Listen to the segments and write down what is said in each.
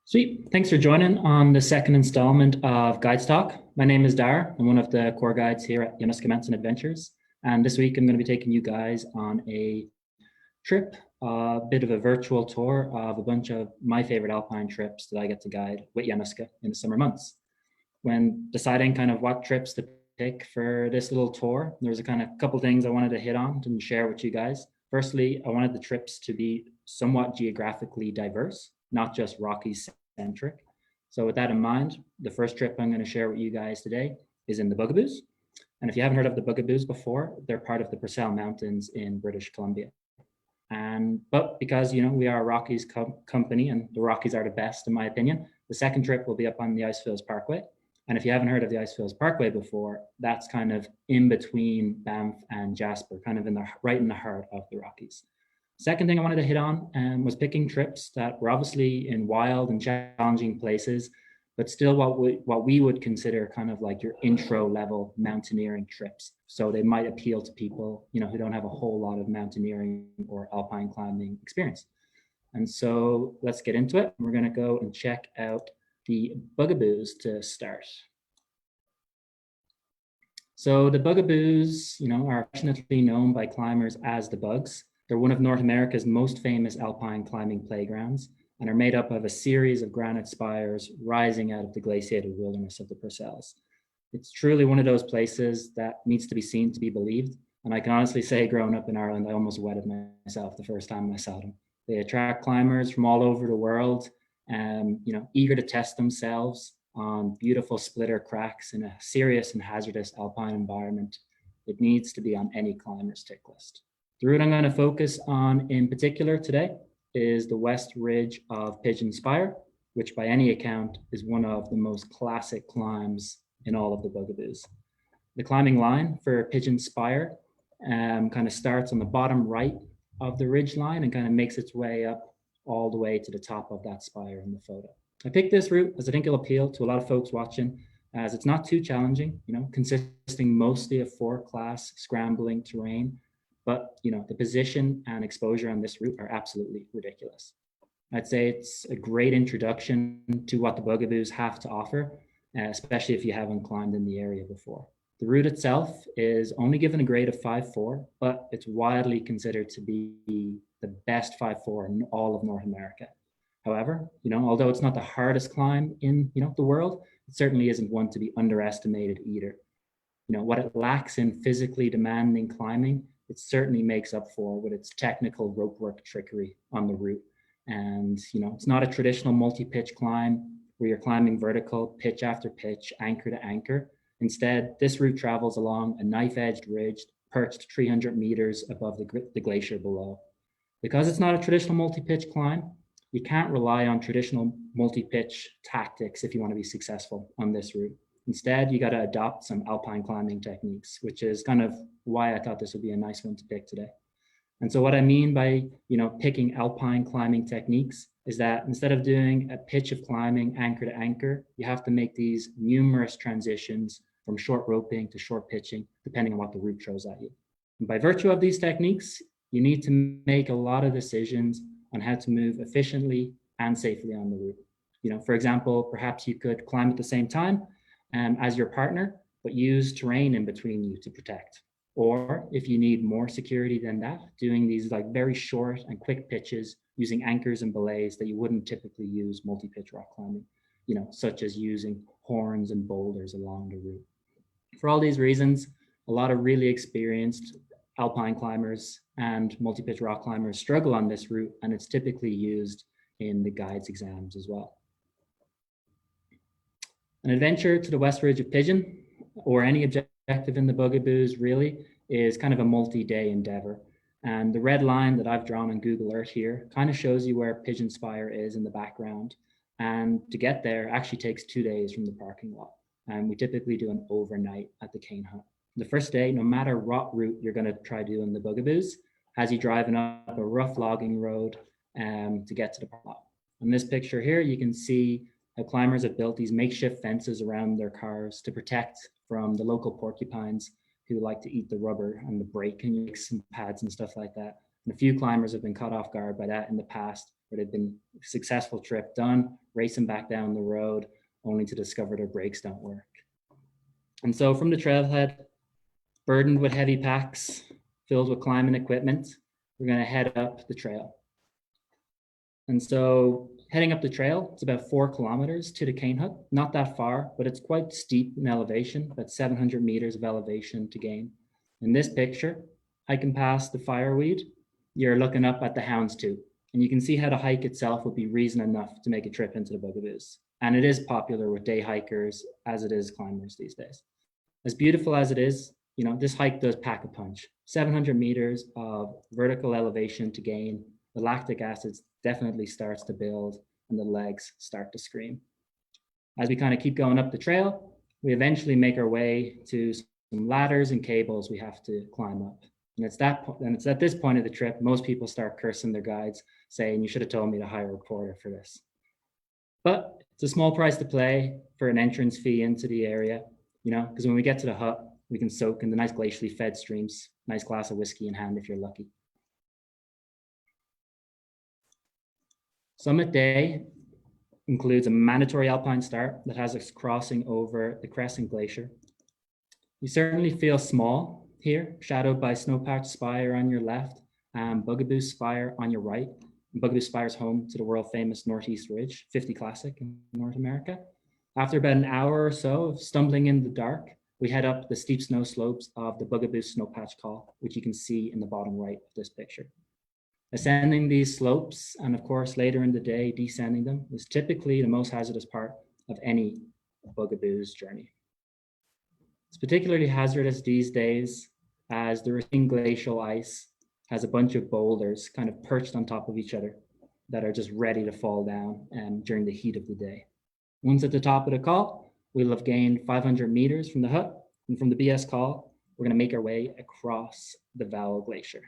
Sweet. Thanks for joining on the second installment of Guides Talk. My name is Daire. I'm one of the core guides here at Yamnuska Adventures. And this week I'm going to be taking you guys on a trip, a bit of a virtual tour of a bunch of my favorite Alpine trips that I get to guide with Yamnuska in the summer months. When deciding kind of what trips to pick for this little tour, there was a kind of couple things I wanted to hit on and share with you guys. Firstly, I wanted the trips to be somewhat geographically diverse, not just Rockies centric. So with that in mind, the first trip I'm going to share with you guys today is in the Bugaboos. And if you haven't heard of the Bugaboos before, they're part of the Purcell Mountains in British Columbia. But because, we are a Rockies company and the Rockies are the best, in my opinion, the second trip will be up on the Icefields Pkway. And if you haven't heard of the Icefields Pkway before, that's kind of in between Banff and Jasper, kind of right in the heart of the Rockies. Second thing I wanted to hit on was picking trips that were obviously in wild and challenging places, but still what we would consider kind of like your intro level mountaineering trips. So they might appeal to people, who don't have a whole lot of mountaineering or alpine climbing experience. And so let's get into it. We're going to go and check out the Bugaboos to start. So the Bugaboos, are affectionately known by climbers as the Bugs. They're one of North America's most famous alpine climbing playgrounds and are made up of a series of granite spires rising out of the glaciated wilderness of the Purcells. It's truly one of those places that needs to be seen to be believed. And I can honestly say, growing up in Ireland, I almost wetted myself the first time I saw them. They attract climbers from all over the world, eager to test themselves on beautiful splitter cracks in a serious and hazardous alpine environment. It needs to be on any climber's tick list. The route I'm going to focus on in particular today is the west ridge of Pigeon Spire, which by any account is one of the most classic climbs in all of the Bugaboos. The climbing line for Pigeon Spire kind of starts on the bottom right of the ridge line and kind of makes its way up all the way to the top of that spire in the photo. I picked this route as I think it'll appeal to a lot of folks watching, as it's not too challenging, consisting mostly of 4-class scrambling terrain. But the position and exposure on this route are absolutely ridiculous. I'd say it's a great introduction to what the Bugaboos have to offer, especially if you haven't climbed in the area before. The route itself is only given a grade of 5.4, but it's widely considered to be the best 5.4 in all of North America. However, although it's not the hardest climb in the world, it certainly isn't one to be underestimated either. What it lacks in physically demanding climbing, it certainly makes up for with its technical rope work trickery on the route. And, it's not a traditional multi-pitch climb where you're climbing vertical, pitch after pitch, anchor to anchor. Instead, this route travels along a knife-edged ridge perched 300 meters above the glacier below. Because it's not a traditional multi-pitch climb, you can't rely on traditional multi-pitch tactics if you want to be successful on this route. Instead, you got to adopt some alpine climbing techniques, which is kind of why I thought this would be a nice one to pick today. And so what I mean by, picking alpine climbing techniques is that instead of doing a pitch of climbing anchor to anchor, you have to make these numerous transitions from short roping to short pitching, depending on what the route throws at you. And by virtue of these techniques, you need to make a lot of decisions on how to move efficiently and safely on the route. For example, perhaps you could climb at the same time as your partner, but use terrain in between you to protect. Or if you need more security than that, doing these like very short and quick pitches using anchors and belays that you wouldn't typically use multi-pitch rock climbing, such as using horns and boulders along the route. For all these reasons, a lot of really experienced alpine climbers and multi-pitch rock climbers struggle on this route, and it's typically used in the guides exams as well. An adventure to the west ridge of Pigeon, or any objective in the Bugaboos really, is kind of a multi-day endeavor. And the red line that I've drawn on Google Earth here kind of shows you where Pigeon Spire is in the background. And to get there actually takes 2 days from the parking lot. And we typically do an overnight at the cane hut. The first day, no matter what route you're going to try doing the Bugaboos, has you driving up a rough logging road to get to the parking lot. In this picture here, you can see how climbers have built these makeshift fences around their cars to protect from the local porcupines who like to eat the rubber and the brake and pads and stuff like that. And a few climbers have been caught off guard by that in the past, where they've been a successful trip done, racing back down the road, only to discover their brakes don't work. And so from the trailhead, burdened with heavy packs, filled with climbing equipment, we're going to head up the trail. And so heading up the trail, it's about 4 kilometers to the cane hut. Not that far, but it's quite steep in elevation, about 700 meters of elevation to gain. In this picture, hiking past the fireweed, you're looking up at the houndstooth. And you can see how the hike itself would be reason enough to make a trip into the Bugaboos. And it is popular with day hikers as it is climbers these days. As beautiful as it is, you know, this hike does pack a punch. 700 meters of vertical elevation to gain. The lactic acid definitely starts to build and the legs start to scream. As we kind of keep going up the trail, we eventually make our way to some ladders and cables we have to climb up. And it's at this point of the trip, most people start cursing their guides, saying, you should have told me to hire a reporter for this. But it's a small price to pay for an entrance fee into the area, you know, because when we get to the hut, we can soak in the nice glacially fed streams, nice glass of whiskey in hand if you're lucky. Summit day includes a mandatory alpine start that has us crossing over the Crescent Glacier. You certainly feel small here, shadowed by snow-packed Spire on your left and Bugaboos Spire on your right. Bugaboos Spire is home to the world-famous Northeast Ridge, 50 Classic in North America. After about an hour or so of stumbling in the dark, we head up the steep snow slopes of the Bugaboos Snowpatch Col, which you can see in the bottom right of this picture. Ascending these slopes, and of course later in the day, descending them, is typically the most hazardous part of any Bugaboos journey. It's particularly hazardous these days as the receding glacial ice has a bunch of boulders kind of perched on top of each other that are just ready to fall down during the heat of the day. Once at the top of the col, we'll have gained 500 meters from the hut, and from the BS col, we're going to make our way across the Val Glacier.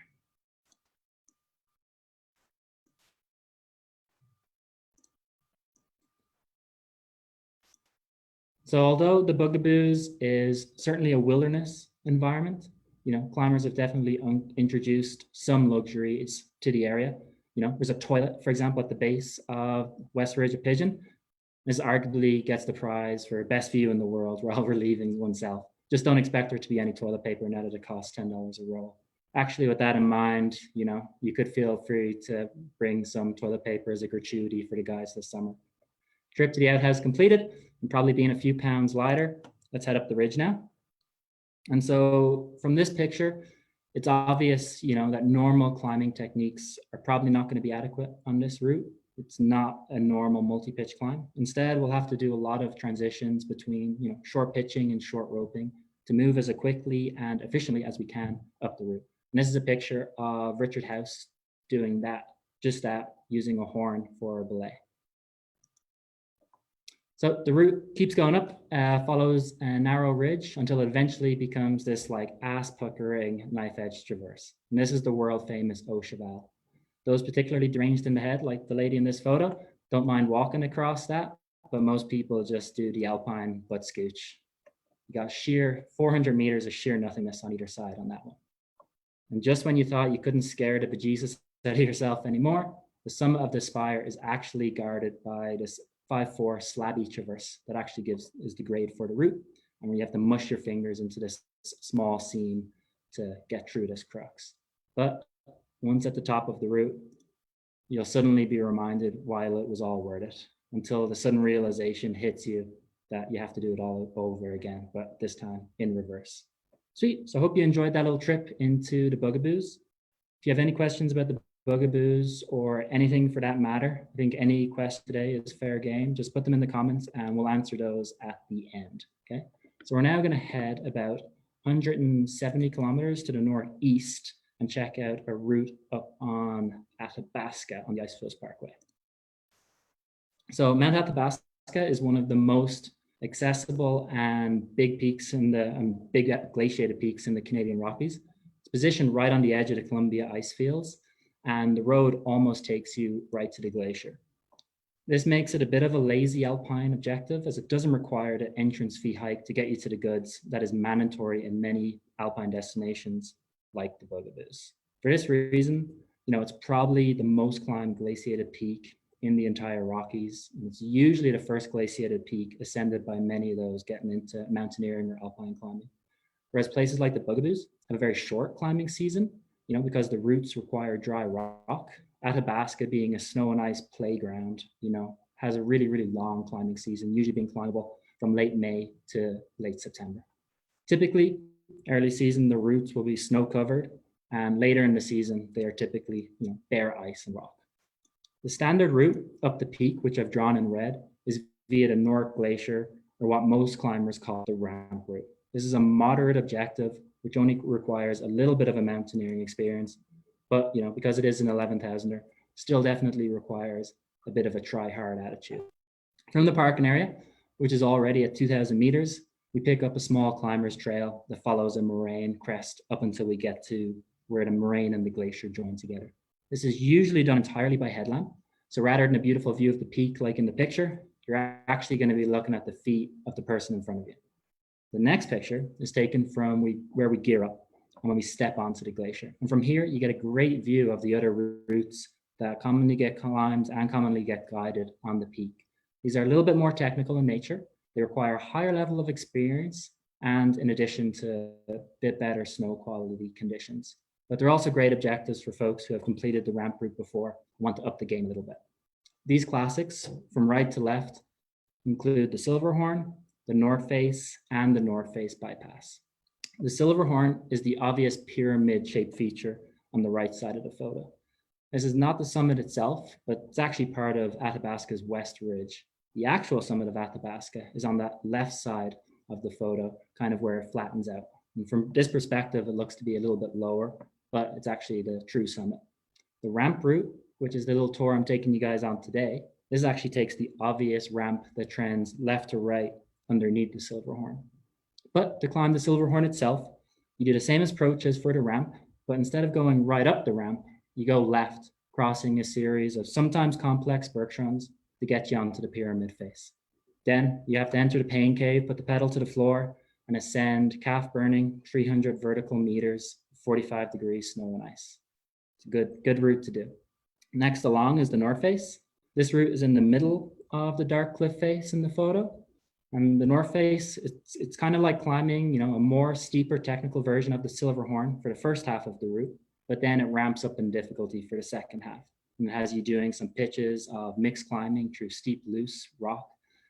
So although the Bugaboos is certainly a wilderness environment, you know, climbers have definitely introduced some luxuries to the area. You know, there's a toilet, for example, at the base of West Ridge of Pigeon. This arguably gets the prize for best view in the world while relieving oneself. Just don't expect there to be any toilet paper now that it costs $10 a roll. Actually, with that in mind, you know, you could feel free to bring some toilet paper as a gratuity for the guys this summer. Trip to the outhouse completed, and probably being a few pounds lighter, let's head up the ridge now. And so from this picture, it's obvious, you know, that normal climbing techniques are probably not going to be adequate on this route. It's not a normal multi-pitch climb. Instead, we'll have to do a lot of transitions between, you know, short pitching and short roping to move as quickly and efficiently as we can up the route. And this is a picture of Richard House doing that, just that, using a horn for a belay. So the route keeps going up, follows a narrow ridge until it eventually becomes this like ass-puckering knife-edge traverse. And this is the world-famous Au Cheval. Those particularly deranged in the head, like the lady in this photo, don't mind walking across that, but most people just do the Alpine butt scooch. You got sheer 400 meters of sheer nothingness on either side on that one. And just when you thought you couldn't scare the bejesus out of yourself anymore, the summit of the Spire is actually guarded by this 5-4 slabby traverse that actually is the grade for the route, and where you have to mush your fingers into this small seam to get through this crux. But once at the top of the route, you'll suddenly be reminded why it was all worth it, until the sudden realization hits you that you have to do it all over again, but this time in reverse. Sweet. So I hope you enjoyed that little trip into the Bugaboos. If you have any questions about the Bugaboos or anything for that matter, I think any question today is fair game. Just put them in the comments and we'll answer those at the end. Okay. So we're now going to head about 170 kilometers to the northeast and check out a route up on Athabasca on the Icefields Pkway. So Mount Athabasca is one of the most accessible and big peaks in the big glaciated peaks in the Canadian Rockies. It's positioned right on the edge of the Columbia Icefields, and the road almost takes you right to the glacier. This makes it a bit of a lazy alpine objective, as it doesn't require the entrance fee hike to get you to the goods that is mandatory in many alpine destinations like the Bugaboos. For this reason, you know, it's probably the most climbed glaciated peak in the entire Rockies. And it's usually the first glaciated peak ascended by many of those getting into mountaineering or alpine climbing. Whereas places like the Bugaboos have a very short climbing season, because the routes require dry rock. Athabasca, being a snow and ice playground, has a really, really long climbing season, usually being climbable from late May to late September. Typically, early season, the routes will be snow covered, and later in the season, they are typically bare ice and rock. The standard route up the peak, which I've drawn in red, is via the North Glacier, or what most climbers call the ramp route. This is a moderate objective, which only requires a little bit of a mountaineering experience, but because it is an 11,000er, still definitely requires a bit of a try-hard attitude. From the parking area, which is already at 2,000 meters, we pick up a small climber's trail that follows a moraine crest up until we get to where the moraine and the glacier join together. This is usually done entirely by headlamp. So rather than a beautiful view of the peak like in the picture, you're actually going to be looking at the feet of the person in front of you. The next picture is taken from where we gear up and when we step onto the glacier. And from here, you get a great view of the other routes that commonly get climbed and commonly get guided on the peak. These are a little bit more technical in nature. They require a higher level of experience, and in addition to a bit better snow quality conditions. But they're also great objectives for folks who have completed the ramp route before and want to up the game a little bit. These classics, from right to left, include the Silverhorn, the North Face, and the North Face bypass. The Silverhorn is the obvious pyramid-shaped feature on the right side of the photo. This is not the summit itself, but it's actually part of Athabasca's West Ridge. The actual summit of Athabasca is on that left side of the photo, kind of where it flattens out. And from this perspective, it looks to be a little bit lower, but it's actually the true summit. The ramp route, which is the little tour I'm taking you guys on today, this actually takes the obvious ramp that trends left to right underneath the Silverhorn. But to climb the Silverhorn itself, you do the same approach as for the ramp, but instead of going right up the ramp, you go left, crossing a series of sometimes complex bergschrunds to get you onto the pyramid face. Then you have to enter the pain cave, put the pedal to the floor, and ascend calf burning 300 vertical meters, 45 degrees snow and ice. It's a good route to do. Next along is the North Face. This route is in the middle of the dark cliff face in the photo. And the North Face, it's kind of like climbing, a more steeper technical version of the Silverhorn for the first half of the route, but then it ramps up in difficulty for the second half. And it has you doing some pitches of mixed climbing through steep, loose rock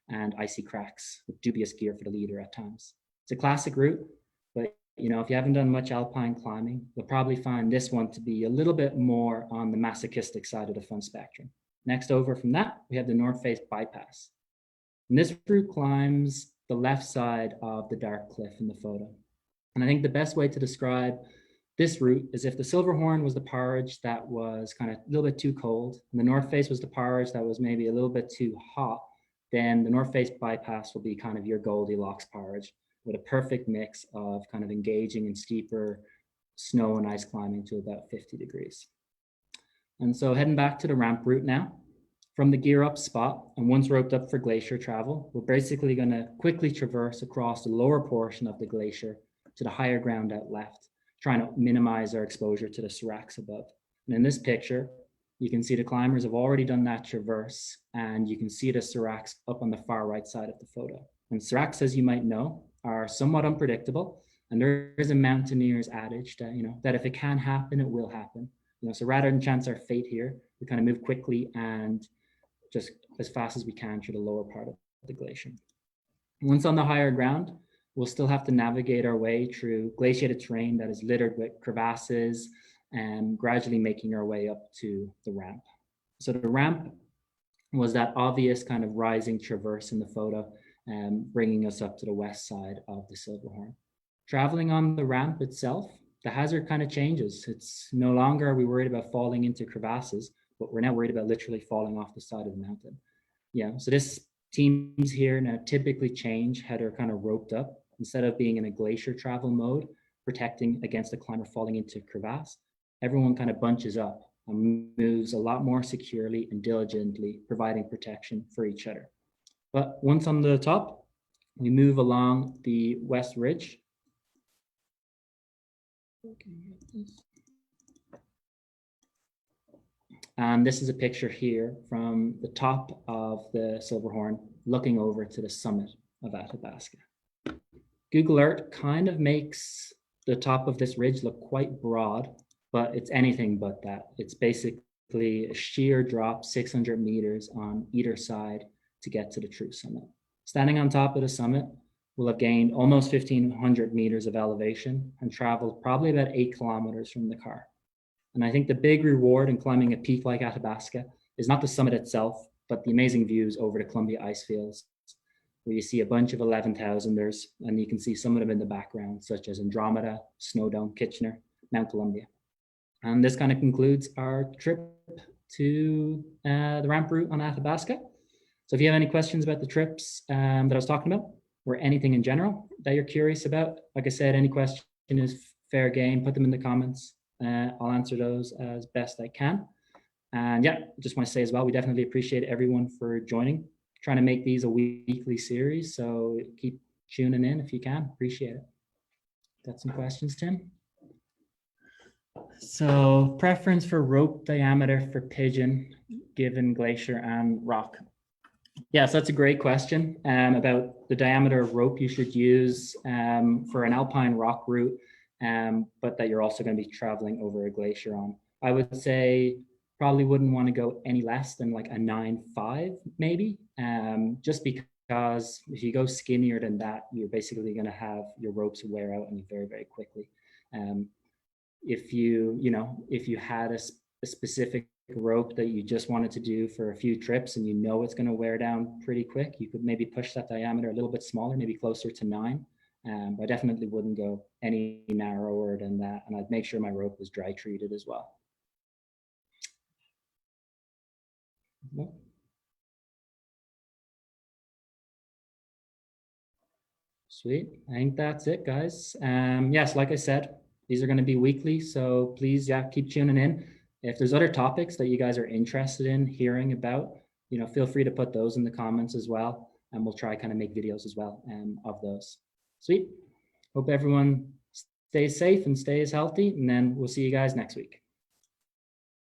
and icy cracks with dubious gear for the leader at times. It's a classic route, but if you haven't done much alpine climbing, you'll probably find this one to be a little bit more on the masochistic side of the fun spectrum. Next over from that, we have the North Face bypass. And this route climbs the left side of the dark cliff in the photo. And I think the best way to describe this route is if the Silverhorn was the porridge that was kind of a little bit too cold, and the North Face was the porridge that was maybe a little bit too hot, then the North Face bypass will be kind of your Goldilocks porridge with a perfect mix of kind of engaging in steeper snow and ice climbing to about 50 degrees. And so heading back to the ramp route now, from the gear up spot, and once roped up for glacier travel, we're basically going to quickly traverse across the lower portion of the glacier to the higher ground out left, trying to minimize our exposure to the seracs above. And in this picture, you can see the climbers have already done that traverse, and you can see the seracs up on the far right side of the photo. And seracs, as you might know, are somewhat unpredictable, and there is a mountaineer's adage that, that if it can happen, it will happen. So rather than chance our fate here, we kind of move quickly and just as fast as we can through the lower part of the glacier. Once on the higher ground, we'll still have to navigate our way through glaciated terrain that is littered with crevasses and gradually making our way up to the ramp. So the ramp was that obvious kind of rising traverse in the photo, bringing us up to the west side of the Silverhorn. Traveling on the ramp itself, the hazard kind of changes. It's no longer are we worried about falling into crevasses, but we're now worried about literally falling off the side of the mountain. So this teams here now typically change how they're kind of roped up. Instead of being in a glacier travel mode, protecting against a climber falling into a crevasse, everyone kind of bunches up and moves a lot more securely and diligently, providing protection for each other. But once on the top, we move along the West Ridge. And this is a picture here from the top of the Silverhorn, looking over to the summit of Athabasca. Google Earth kind of makes the top of this ridge look quite broad, but it's anything but that. It's basically a sheer drop 600 meters on either side to get to the true summit. Standing on top of the summit, we'll have gained almost 1,500 meters of elevation and traveled probably about 8 kilometers from the car. And I think the big reward in climbing a peak like Athabasca is not the summit itself, but the amazing views over the Columbia Icefields, where you see a bunch of 11,000ers, and you can see some of them in the background, such as Andromeda, Snowdome, Kitchener, Mount Columbia. And this kind of concludes our trip to the ramp route on Athabasca. So if you have any questions about the trips that I was talking about, or anything in general that you're curious about, like I said, any question is fair game, put them in the comments. I'll answer those as best I can. And yeah, just want to say as well, we definitely appreciate everyone for joining, trying to make these a weekly series. So keep tuning in if you can, appreciate it. Got some questions, Tim? So preference for rope diameter for Pigeon, given Glacier and rock. Yeah, so that's a great question about the diameter of rope you should use for an Alpine rock route, but that you're also going to be traveling over a glacier on. I would say probably wouldn't want to go any less than like a 9.5 maybe, just because if you go skinnier than that, you're basically going to have your ropes wear out on you very, very quickly. If you had a specific rope that you just wanted to do for a few trips and you know it's going to wear down pretty quick, you could maybe push that diameter a little bit smaller, maybe closer to 9. But I definitely wouldn't go any narrower than that, and I'd make sure my rope was dry treated as well. Sweet. I think that's it, guys. Yes, like I said, these are going to be weekly, so please, yeah, keep tuning in. If there's other topics that you guys are interested in hearing about, feel free to put those in the comments as well, and we'll try kind of make videos as well of those. Sweet. Hope everyone stays safe and stays healthy, and then we'll see you guys next week.